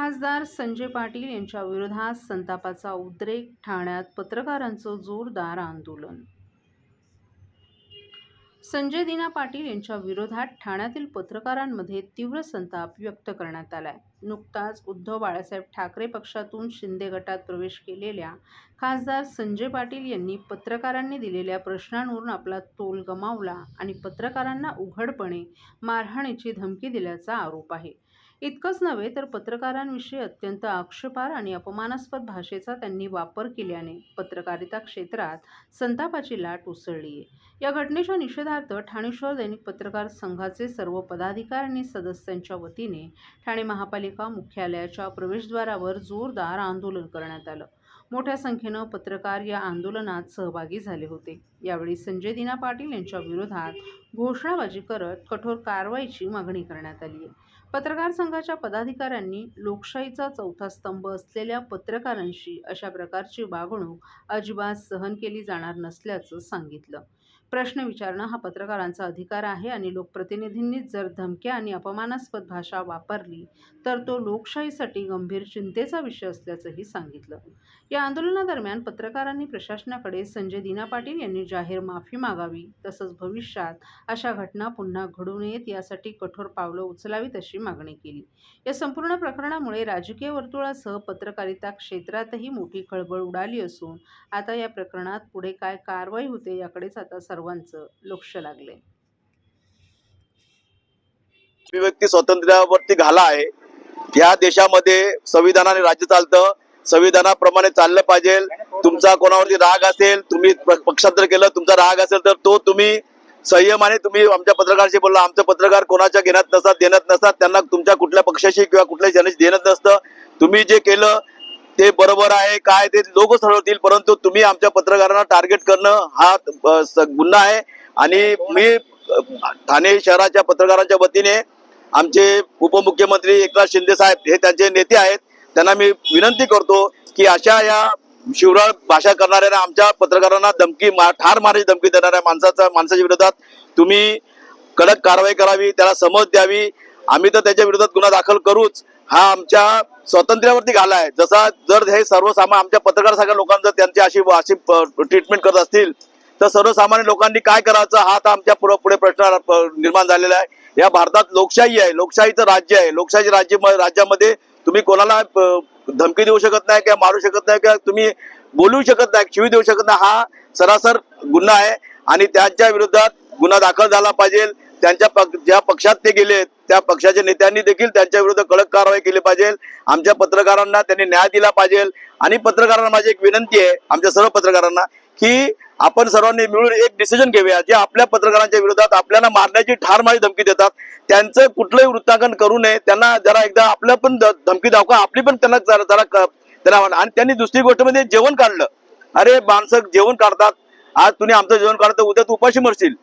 खासदार संजय पाटील यांच्या विरोधात संतापाचा उद्रेक, ठाण्यात पत्रकारांचं जोरदार आंदोलन। संजय दिना पाटील यांच्या विरोधात ठाण्यातील पत्रकारांमध्ये तीव्र संताप व्यक्त करण्यात आलाय। नुकताच उद्धव बाळासाहेब ठाकरे पक्षातून शिंदे गटात प्रवेश केलेल्या खासदार संजय पाटील यांनी पत्रकारांनी दिलेल्या प्रश्नांवरून आपला तोल गमावला आणि पत्रकारांना उघडपणे मारहाणीची धमकी दिल्याचा आरोप आहे। इतकंच नव्हे तर पत्रकारांविषयी अत्यंत आक्षेपार्ह आणि अपमानास्पद भाषेचा त्यांनी वापर केल्याने पत्रकारिता क्षेत्रात संतापाची लाट उसळली आहे। या घटनेच्या निषेधार्थ ठाणे शहर दैनिक पत्रकार संघाचे सर्व पदाधिकारी आणि सदस्यांच्या वतीने ठाणे महापालिका मुख्यालयाच्या प्रवेशद्वारावर जोरदार आंदोलन करण्यात आलं। मोठ्या संख्येनं पत्रकार या आंदोलनात सहभागी झाले होते। यावेळी संजय दिना पाटील यांच्या विरोधात घोषणाबाजी करत कठोर कारवाईची मागणी करण्यात आली आहे। पत्रकार संघाच्या पदाधिकाऱ्यांनी लोकशाहीचा चौथा स्तंभ असलेल्या पत्रकारांशी अशा प्रकारची वागणूक अजिबात सहन केली जाणार नसल्याचं सांगितलं। प्रश्न विचारणं हा पत्रकारांचा अधिकार आहे आणि लोकप्रतिनिधींनी जर धमक्या आणि अपमानास्पद भाषा वापरली तर तो लोकशाहीसाठी गंभीर चिंतेचा विषय असल्याचंही सांगितलं। या आंदोलनादरम्यान पत्रकारांनी प्रशासनाकडे संजय दिना पाटील यांनी जाहीर माफी मागावी, तसंच भविष्यात अशा घटना पुन्हा घडू नयेत यासाठी कठोर पावलं उचलावीत अशी मागणी केली। या संपूर्ण प्रकरणामुळे राजकीय वर्तुळासह पत्रकारिता क्षेत्रातही मोठी खळबळ उडाली असून आता या प्रकरणात पुढे काय कारवाई होते याकडेच आता सर्वांचं लक्ष लागलंय। अभिव्यक्ती स्वातंत्र्यावरती घाला आहे। या देशामध्ये संविधानाने राज्य चालतं, संविधानाप्रमाणे चाललं पाहिजे। तुमचा कोणावरती राग असेल, तुम्ही पक्षांतर केलं, तुमचा राग असेल तर तो तुम्ही संयमाने तुम्ही आमच्या पत्रकाराशी बोलला। आमचे पत्रकार कोणाच्या घेण्यात नसतात, देण्यात नसतात, त्यांना तुमच्या कुठल्या पक्षाशी किंवा कुठल्याही जनाशी देण्यात नसतं। तुम्ही जे केलं ते बरोबर आहे काय ते लोक ठरवतील, परंतु तुम्ही आमच्या पत्रकारांना टार्गेट करणं हा गुन्हा आहे। आणि मी ठाणे शहराच्या पत्रकारांच्या वतीने आमचे उपमुख्यमंत्री एकनाथ शिंदे साहेब हे त्यांचे नेते आहेत, त्यांना मी विनंती करतो की अशा या शिवराळ भाषा करणाऱ्या आमच्या पत्रकारांना धमकी ठार मारायची धमकी देणाऱ्या माणसाच्या विरोधात तुम्ही कडक कारवाई करावी, त्याला समज द्यावी। आम्ही तर त्याच्या विरोधात गुन्हा दाखल करूच। हा आमच्या स्वातंत्र्यावरती घाला आहे। जसा जर हे सर्वसामान्य आमच्या पत्रकारांसारख्या लोकांना त्यांची अशी ट्रीटमेंट करत असतील तर सर्वसामान्य लोकांनी काय करायचं हा आता आमच्या पुढे प्रश्न निर्माण झालेला आहे। या भारतात लोकशाही आहे, लोकशाहीचं राज्य आहे। लोकशाहीच्या राज्यामध्ये तुम्ही कोणाला धमकी देऊ शकत नाही किंवा मारू शकत नाही किंवा तुम्ही बोलू शकत नाही, शिवी देऊ शकत नाही, हा सरासर गुन्हा आहे आणि त्यांच्या विरोधात गुन्हा दाखल झाला पाहिजे। त्यांच्या ज्या पक्षात ते गेले त्या पक्षाच्या नेत्यांनी देखील त्यांच्या विरुद्ध कडक कारवाई केली पाहिजे। आमच्या पत्रकारांना त्यांनी न्याय दिला पाहिजे। आणि पत्रकारांना माझी एक विनंती आहे आमच्या सर्व पत्रकारांना की आपण सर्वांनी मिळून एक डिसिजन घेऊया। जे आपल्या पत्रकारांच्या विरोधात आपल्याला मारण्याची ठार मारी धमकी देतात त्यांचं कुठलंही वृत्तांकन करू नये। त्यांना जरा एकदा आपल्या पण धमकी दाखवा, आपली पण त्यांना जरा आणि त्यांनी दुसरी गोष्ट म्हणजे जेवण काढलं। अरे माणसं जेवण काढतात, आज तुम्ही आमचं जेवण काढतं, उद्या तू उपाशी मरशील,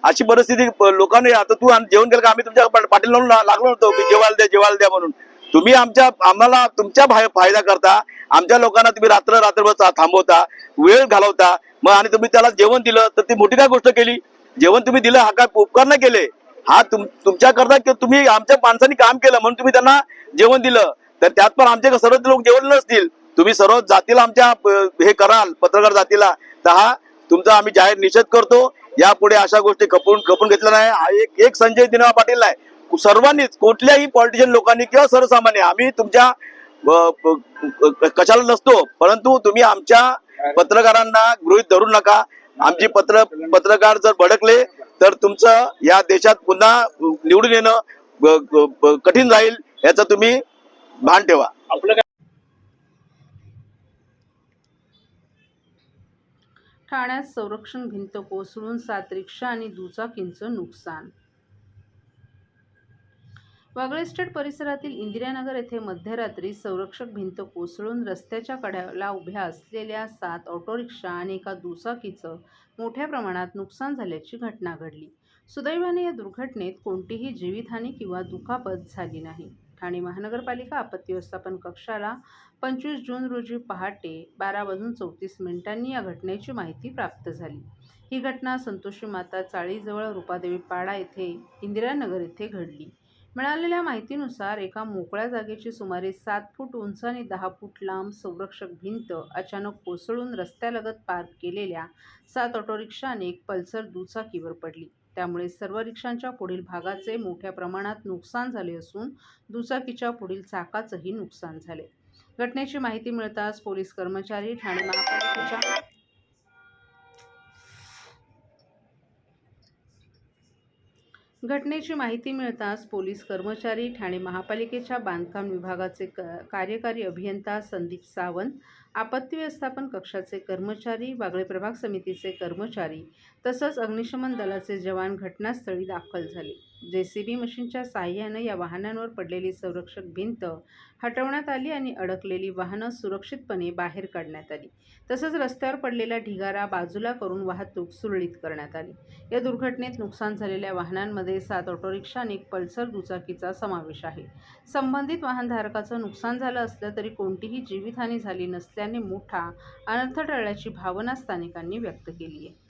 अशी परिस्थिती लोकांनी। आता तू जेवण केलं का आम्ही तुमच्या पाटील लावून लागलो होतो की जेवायला द्या म्हणून। तुम्ही आम्हाला तुमच्या फायदा करता, आमच्या लोकांना तुम्ही रात्रभर थांबवता, वेळ घालवता, मग आणि तुम्ही त्याला जेवण दिलं तर ती मोठी काय गोष्ट केली? जेवण तुम्ही दिलं हा काय उपकार नाही केले, हा तुमच्या करता की तुम्ही आमच्या माणसांनी काम केलं म्हणून तुम्ही त्यांना जेवण दिलं। तर त्यात पण आमचे सर्व लोक जेवण नसतील, तुम्ही सर्व जातीला आमच्या हे कराल पत्रकार जातीला, तर हा तुमचा आम्ही जाहीर निषेध करतो। यापुढे अशा गोष्टी खपून घेतल्या नाही। हा एक संजय दिना पाटील नाही, सर्वांनीच कुठल्याही पॉलिटिशियन लोकांनी किंवा सर्वसामान्य आम्ही तुमच्या कशाला नसतो, परंतु तुम्ही आमच्या पत्रकारांना गृहीत धरू नका। आमची पत्रकार जर भडकले तर तुमचं या देशात पुन्हा निवडून येणं कठीण जाईल, याचं तुम्ही भान ठेवा। ठाण्यात संरक्षण भिंत कोसळून 7 रिक्षा आणि दुचाकींचं नुकसान। वागळे इस्टेट परिसरातील इंदिरानगर येथे मध्यरात्री संरक्षक भिंत कोसळून रस्त्याच्या कड्याला उभ्या असलेल्या 7 ऑटो रिक्षा आणि एका दुचाकीचं मोठ्या प्रमाणात नुकसान झाल्याची घटना घडली। सुदैवाने या दुर्घटनेत कोणतीही जीवितहानी किंवा दुखापत झाली नाही। ठाणे महानगरपालिका आपत्ती व्यवस्थापन कक्षाला 25 जून रोजी पहाटे 12:34 या घटनेची माहिती प्राप्त झाली। ही घटना संतोषी माता चाळीजवळ रूपादेवी पाडा येथे इंदिरानगर येथे घडली। मिळालेल्या माहितीनुसार एका मोकळ्या जागेची सुमारे 7 फूट उंच आणि 10 फूट लांब संरक्षक भिंत अचानक कोसळून रस्त्यालगत पार्क केलेल्या 7 ऑटोरिक्षा आणि एक पल्सर दुचाकीवर पडली. त्यामुळे सर्व रिक्षांच्या पुढील भागाचे मोठ्या प्रमाणात नुकसान झाले असून दुचाकीच्या पुढील चाकाचंही नुकसान झाले. घटनेची माहिती मिळताच पोलीस कर्मचारी ठाणे महापालिकेच्या घटनेची माहिती मिळताच पोलीस कर्मचारी, ठाणे महापालिकेच्या बांधकाम विभागाचे कार्यकारी अभियंता संदीप सावंत, आपत्ती व्यवस्थापन कक्षाचे कर्मचारी, वागळे प्रभाग समितीचे कर्मचारी तसंच अग्निशमन दलाचे जवान घटनास्थळी दाखल झाले. JCB मशीनच्या साहाय्यानं या वाहनांवर पडलेली संरक्षक भिंत हटवण्यात आली आणि अडकलेली वाहनं सुरक्षितपणे बाहेर काढण्यात आली. तसंच रस्त्यावर पडलेला ढिगारा बाजूला करून वाहतूक सुरळीत करण्यात आली. या दुर्घटनेत नुकसान झालेल्या वाहनांमध्ये 7 ऑटोरिक्षा आणि एक पल्सर दुचाकीचा समावेश आहे. संबंधित वाहनधारकाचं नुकसान झालं असलं तरी कोणतीही जीवितहानी झाली नसल्याने मोठा अनर्थ टळल्याची भावना स्थानिकांनी व्यक्त केली आहे.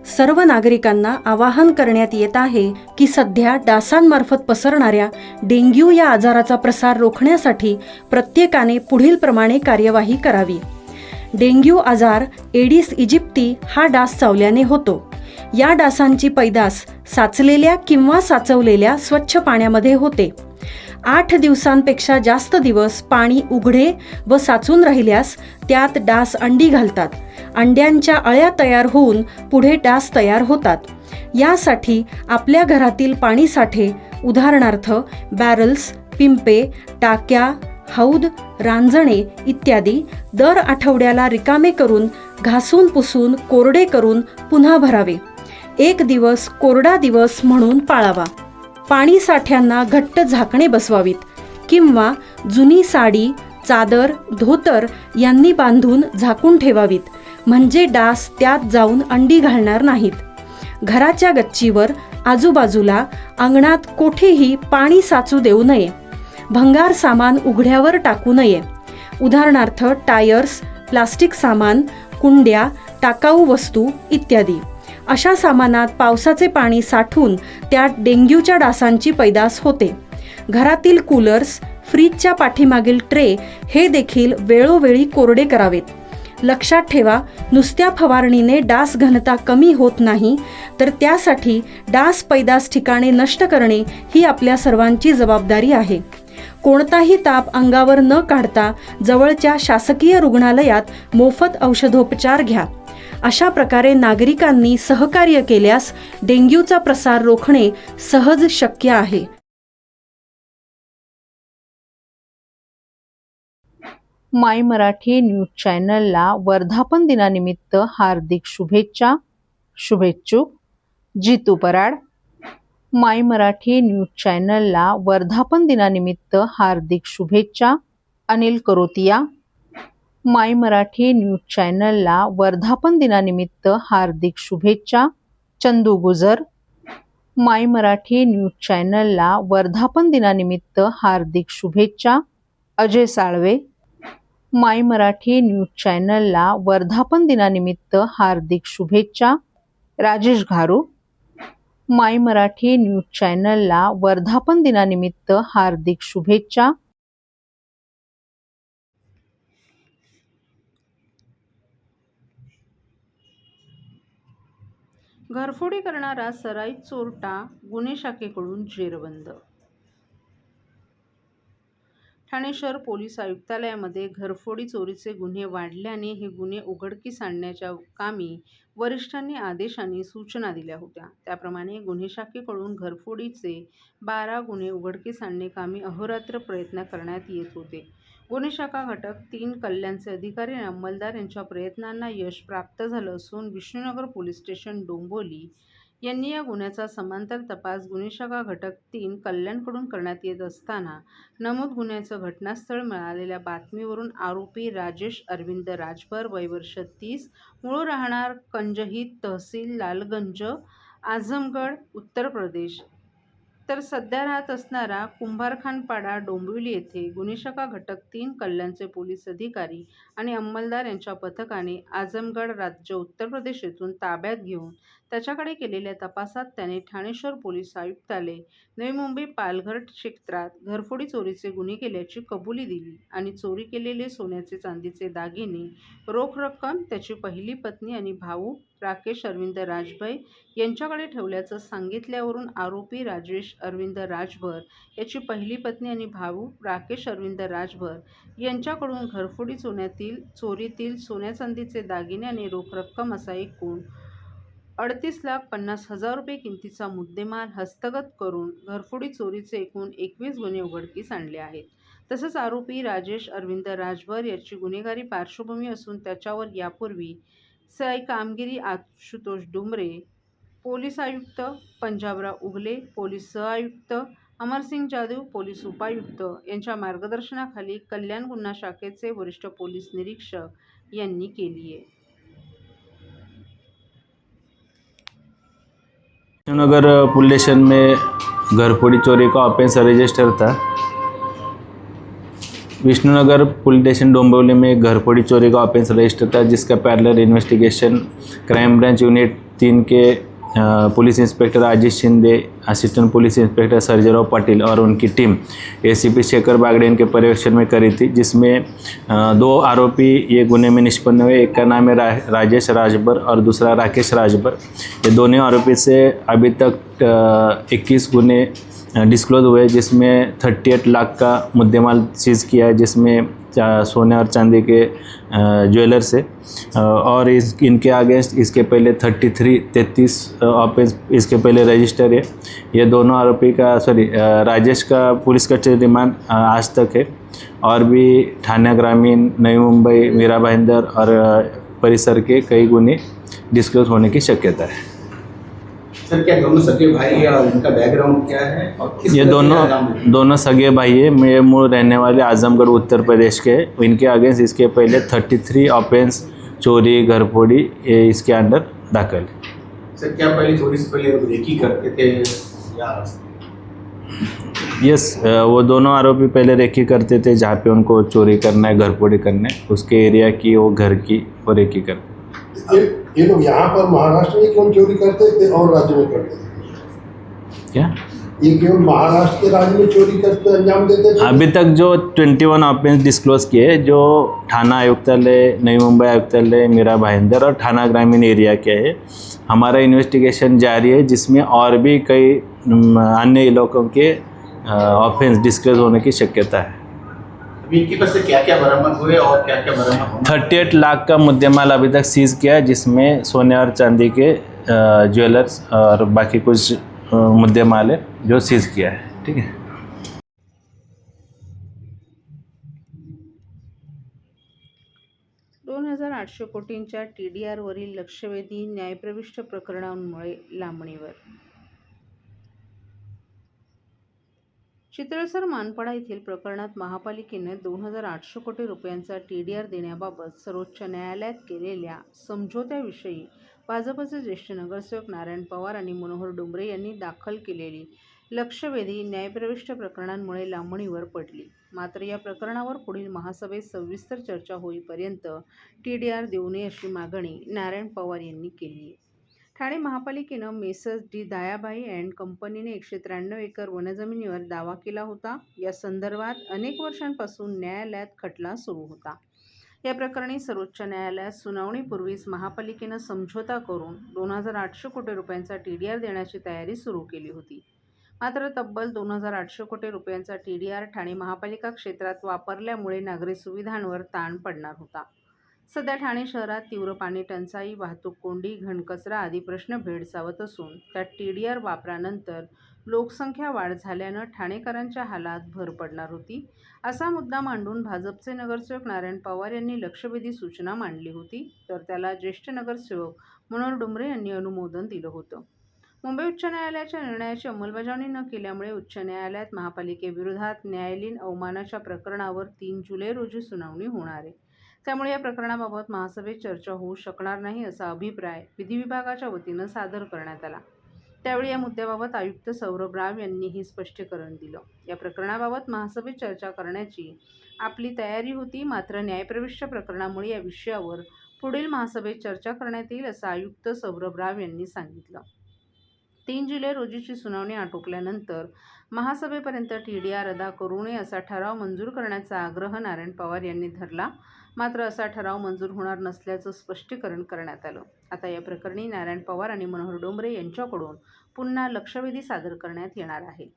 सर्व नागरिकांना आवाहन करण्यात येत आहे की सध्या डासांमार्फत पसरणाऱ्या डेंग्यू या आजाराचा प्रसार रोखण्यासाठी प्रत्येकाने पुढीलप्रमाणे कार्यवाही करावी. डेंग्यू आजार एडिस इजिप्ती हा डास चावल्याने होतो. या डासांची पैदास साचलेल्या किंवा साचवलेल्या स्वच्छ पाण्यामध्ये होते. 8 दिवसांपेक्षा जास्त दिवस पाणी उघडे व साचून राहिल्यास त्यात डास अंडी घालतात. अंड्यांच्या अळ्या तयार होऊन पुढे डास तयार होतात. यासाठी आपल्या घरातील पाणीसाठे उदाहरणार्थ बॅरल्स, पिंपे, टाक्या, हौद, रांजणे इत्यादी दर आठवड्याला रिकामे करून घासून पुसून कोरडे करून पुन्हा भरावे. 1 दिवस कोरडा दिवस म्हणून पाळावा. पाणी साठ्यांना घट्ट झाकणे बसवावीत किंवा जुनी साडी, चादर, धोतर यांनी बांधून झाकून ठेवावीत, म्हणजे डास त्यात जाऊन अंडी घालणार नाहीत. घराच्या गच्चीवर, आजूबाजूला, अंगणात कोठेही पाणी साचू देऊ नये. भंगार सामान उघड्यावर टाकू नये. उदाहरणार्थ टायर्स, प्लास्टिक सामान, कुंड्या, टाकाऊ वस्तू इत्यादी. अशा सामानात पावसाचे पाणी साठून त्यात डेंग्यूच्या डासांची पैदास होते. घरातील कूलर्स, फ्रीजच्या पाठीमागील ट्रे हे देखील वेळोवेळी कोरडे करावेत. लक्षात ठेवा, नुसत्या फवारणीने डास घनता कमी होत नाही, तर त्यासाठी डास पैदास ठिकाणे नष्ट करणे ही आपल्या सर्वांची जबाबदारी आहे. कोणताही ताप अंगावर न काढता जवळच्या शासकीय रुग्णालयात मोफत औषधोपचार घ्या. अशा प्रकारे नागरिकांनी सहकार्य केल्यास डेंग्यूचा प्रसार रोखणे सहज शक्य आहे. माय मराठी न्यूज चॅनलला वर्धापन दिनानिमित्त हार्दिक शुभेच्छा. शुभेच्छुक जितू पराड. माय मराठी न्यूज चॅनलला वर्धापन दिनानिमित्त हार्दिक शुभेच्छा. अनिल करोतिया. माय मराठी न्यूज चॅनलला वर्धापन दिनानिमित्त हार्दिक शुभेच्छा. चंदू गुजर. माय मराठी न्यूज चॅनलला वर्धापन दिनानिमित्त हार्दिक शुभेच्छा. अजय साळवे. माय मराठी न्यूज चॅनलला वर्धापन दिनानिमित्त हार्दिक शुभेच्छा. राजेश घारू. माय मराठी न्यूज चॅनलला वर्धापन दिनानिमित्त हार्दिक शुभेच्छा. घरफोडी करणारा सराईत चोरटा गुन्हे शाखेकडून जेरबंद. ठाणे शहर पोलीस आयुक्तालयामध्ये घरफोडी चोरीचे गुन्हे वाढल्याने हे गुन्हे उघडकीस आणण्याच्या कामी वरिष्ठांनी आदेश आणि सूचना दिल्या होत्या. त्याप्रमाणे गुन्हे शाखेकडून घरफोडीचे 12 गुन्हे उघडकीस आणणे कामी अहोरात्र प्रयत्न करण्यात येत होते. गुन्हे शाखा घटक 3 कल्याणचे अधिकारी आणि अंमलदार यांच्या प्रयत्नांना यश प्राप्त झालं असून विष्णुनगर पोलीस स्टेशन डोंबिवली यांनी या गुन्ह्याचा समांतर तपास गुन्हे शाखा घटक 3 कल्याणकडून करण्यात येत असताना नमूद गुन्ह्याचं घटनास्थळ मिळालेल्या बातमीवरून आरोपी राजेश अरविंद राजभर, वय वर्ष 30, मूळ राहणार कंजहित, तहसील लालगंज, आझमगड, उत्तर प्रदेश, तर सध्या राहत असणारा कुंभारखानपाडा, डोंबिवली येथे गुन्हे शाखा घटक 3 कल्याणचे पोलीस अधिकारी आणि अंमलदार यांच्या पथकाने आझमगड, राज्य उत्तर प्रदेश येथून ताब्यात घेऊन त्याच्याकडे केलेल्या तपासात त्याने ठाणे शहर पोलीस आयुक्तालय, नवी मुंबई पालघर क्षेत्रात घरफोडी चोरीचे गुन्हे केल्याची कबुली दिली आणि चोरी केलेले सोन्याचे चांदीचे दागिने, रोख रक्कम त्याची पहिली पत्नी आणि भाऊ राकेश अरविंद राजभर यांच्याकडे ठेवल्याचं सांगितल्यावरून आरोपी राजेश अरविंद राजभर याची पहिली पत्नी आणि भाऊ राकेश अरविंद राजभर यांच्याकडून घरफोडी चोरीतील सोन्या चांदीचे दागिने आणि रोख रक्कम असा एकूण 38,50,000 रुपये किमतीचा मुद्देमाल हस्तगत करून घरफोडी चोरीचे एकूण 21 गुन्हे उघडकीस आणले आहेत. तसंच आरोपी राजेश अरविंद राजभर याची गुन्हेगारी पार्श्वभूमी असून त्याच्यावर यापूर्वी कामगिरी आशुतोष डुमरे, पोलीस आयुक्त पंजाबराव उगले, पोलीस सहआयुक्त अमरसिंग जाधव, पोलीस उपायुक्त यांच्या मार्गदर्शनाखाली कल्याण गुन्हा शाखेचे वरिष्ठ पोलीस निरीक्षक यांनी केली आहे. विष्णुनगर पुलिस स्टेशन में घरफोड़ी चोरी का ऑफेंस रजिस्टर था। विष्णुनगर पुलिस स्टेशन डोंबिवली में घरफोड़ी चोरी का ऑफेंस रजिस्टर था, जिसका parallel investigation crime branch unit 3 के police inspector Ajit Shinde, assistant police inspector Sarjerao Patil और उनकी टीम एसीपी शेखर बागड़े इनके पर्यवेक्षण में करी थी, जिसमें 2 आरोपी ये गुने में निष्पन्न हुए। एक का नाम है राजेश राजभर और दूसरा राकेश राजभर। ये दोनों आरोपी से अभी तक 21 गुने डिस्क्लोज हुए, जिसमें 38 लाख का मुद्देमाल सीज़ किया है, जिसमें सोने और चांदी के ज्वेलर से और इनके अगेंस्ट इसके पहले 33 ऑफेंस इसके पहले रजिस्टर है। ये दोनों आरोपी का राजेश का पुलिस कस्टडी रिमांड आज तक है और भी ठाणे ग्रामीण, नवी मुंबई, मीरा भाईंदर और परिसर के कई गुने डिस्क्लोज होने की शक्यता है। सर, क्या दोनों सगे भाई है और इनका बैकग्राउंड क्या है और किस ये तरह से अंजाम देते हैं? दोनों सगे भाई है। मैं मूल रहने वाले आजमगढ़ उत्तर प्रदेश के। इनके अगेंस्ट इसके पहले 33 ऑफेंस चोरी घरफोड़ी ये इसके अंडर दाखिल है। सर, क्या पहले चोरी से पहले रेकी करते थे या यस, वो दोनों आरोपी पहले रेकी करते थे, जहाँ पे उनको चोरी करना है, घरफोड़ी करना है, उसके एरिया की वो घर की वो रेकी करते। ये लोग यहाँ पर महाराष्ट्र में क्यों चोरी करते थे और राज्य में करते थे? क्या ये केवल महाराष्ट्र के राज्य में चोरी करके अंजाम देते थे? अभी तक जो 21 ऑफेंस डिस्क्लोज किए, जो थाना आयुक्तालय, नई मुंबई आयुक्तालय, मीरा भाईंदर और थाना ग्रामीण एरिया के है। हमारा इन्वेस्टिगेशन जारी है, जिसमें और भी कई अन्य इलाकों के ऑफेंस डिस्क्लोज होने की शक्यता है। अभी इनके पास से क्या क्या बरामद हुए और क्या क्या बरामद होना? 38 लाख का मुद्देमाल अभी तक सीज़ किया है, जिसमें सोने और चांदी के ज्वेलर्स और बाकी कुछ मुद्देमाल है जो सीज़ किया है। ठीक है। 2,800 कोटींच्या TDR वरील लक्षवेधी न्यायप्रविष्ट प्रकरणांमुळे लांबणीवर. चितळसर मानपाडा येथील प्रकरणात महापालिकेने 2,800 कोटी रुपयांचा TDR देण्याबाबत सर्वोच्च न्यायालयात केलेल्या समझोत्याविषयी भाजपचे ज्येष्ठ नगरसेवक नारायण पवार आणि मनोहर डुमरे यांनी दाखल केलेली लक्षवेधी न्यायप्रविष्ट प्रकरणांमुळे लांबणीवर पडली. मात्र या प्रकरणावर पुढील महासभेत सविस्तर चर्चा होईपर्यंत TDR देऊ नये अशी मागणी नारायण पवार यांनी केली आहे. ठाणे महापालिकेनं मेसर्स डी दयाबाई अँड कंपनीने 193 एकर वनजमिनीवर दावा केला होता. या संदर्भात अनेक वर्षांपासून न्यायालयात खटला सुरू होता. या प्रकरणी सर्वोच्च न्यायालयात सुनावणीपूर्वीच महापालिकेनं समझोता करून 2,800 कोटी रुपयांचा TDR देण्याची तयारी सुरू केली होती. मात्र तब्बल 2,800 कोटी रुपयांचा TDR ठाणे महापालिका क्षेत्रात वापरल्यामुळे नागरी सुविधांवर ताण पडणार होता. सध्या ठाणे शहरात तीव्र पाणी टंचाई, वाहतूक कोंडी, घनकचरा आदी प्रश्न भेडसावत असून त्यात TDR वापरानंतर लोकसंख्या वाढ झाल्यानं ठाणेकरांच्या हालात भर पडणार होती. असा मुद्दा मांडून भाजपचे नगरसेवक नारायण पवार यांनी लक्षवेधी सूचना मांडली होती, तर त्याला ज्येष्ठ नगरसेवक मनोहर डुमरे यांनी अनुमोदन दिलं होतं. मुंबई उच्च न्यायालयाच्या निर्णयाची अंमलबजावणी न केल्यामुळे उच्च न्यायालयात महापालिकेविरोधात न्यायालयीन अवमानाच्या प्रकरणावर 3 जुलै रोजी सुनावणी होणार आहे. त्यामुळे या प्रकरणाबाबत महासभेत चर्चा होऊ शकणार नाही असा अभिप्राय विधी विभागाच्या वतीनं सादर करण्यात आला. त्यावेळी या मुद्द्याबाबत आयुक्त सौरभ राव यांनीही स्पष्टीकरण दिलं. या प्रकरणाबाबत महासभेत चर्चा करण्याची आपली तयारी होती, मात्र न्यायप्रविष्ट प्रकरणामुळे या विषयावर पुढील महासभेत चर्चा करण्यात येईल असं आयुक्त सौरभ राव यांनी सांगितलं. 3 जुलै रोजीची सुनावणी आटोपल्यानंतर महासभेपर्यंत TDR अदा करू नये असा ठराव मंजूर करण्याचा आग्रह नारायण पवार यांनी धरला. मात्र असा ठराव मंजूर होणार नसल्याचं स्पष्टीकरण करण्यात आलं. आता या प्रकरणी नारायण पवार आणि मनोहर डोंबरे यांच्याकडून पुन्हा लक्षवेधी सादर करण्यात येणार आहे.